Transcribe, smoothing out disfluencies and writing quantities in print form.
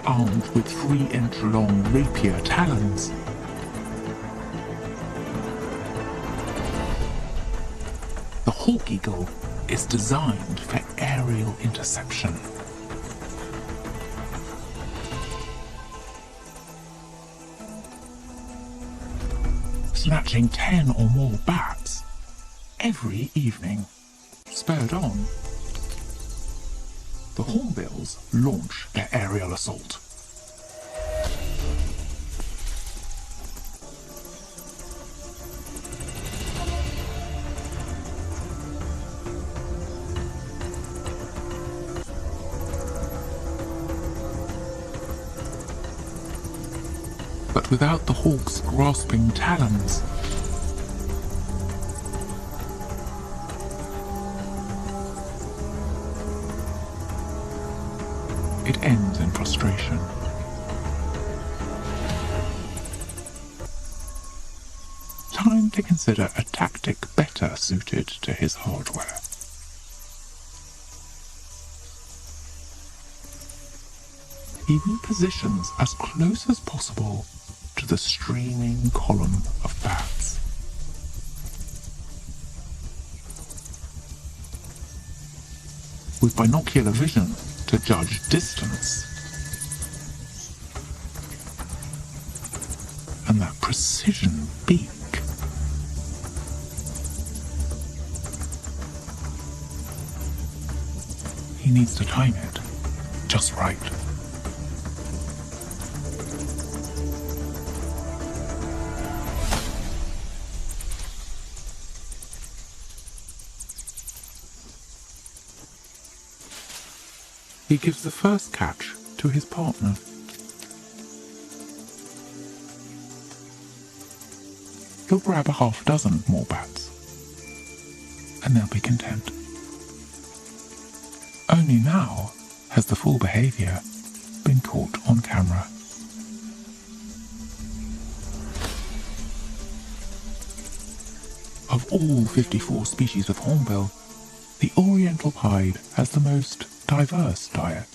armed with 3-inch-long rapier talons. The hawk eagle is designed for aerial interception. Snatching 10 or more bats every evening. Spurred on, the hornbills launch their aerial assault. But without the hawk's grasping talons, it ends in frustration. Time to consider a tactic better suited to his hardware. He repositions as close as possible to the streaming column of bats. With binocular vision to judge distance, and that precision beak, he needs to time it just right. He gives the first catch to his partner. He'll grab a half dozen more bats, and they'll be content. Only now has the full behaviour been caught on camera. Of all 54 species of hornbill, the oriental pied has the most diverse diet.